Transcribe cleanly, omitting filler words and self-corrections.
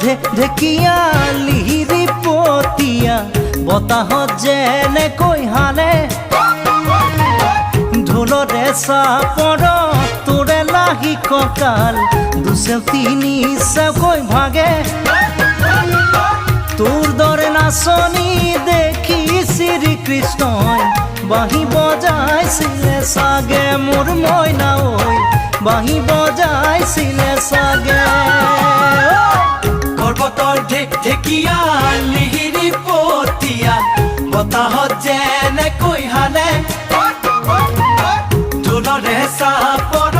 ঢেকিয়া লিহিৰি পতিয়া বতাহত যেনেকৈ হালে ঢোলৰে চাপৰত তোৰে লাহি কঁকাল দুচেও তিনি চেওকৈ ভাগে তোৰ দৰে নাচনি দেখি শ্ৰীকৃষ্ণই বাঁহী বজাইছিলে চাগে মোৰ মইনা ঐ বাঁহী বজাইছিলে চাগে পৰ্বতৰ ঢেকিয়া লিহিৰি পতিয়া বতাহত যেনেকৈ হালে ঢোলৰে চাপৰত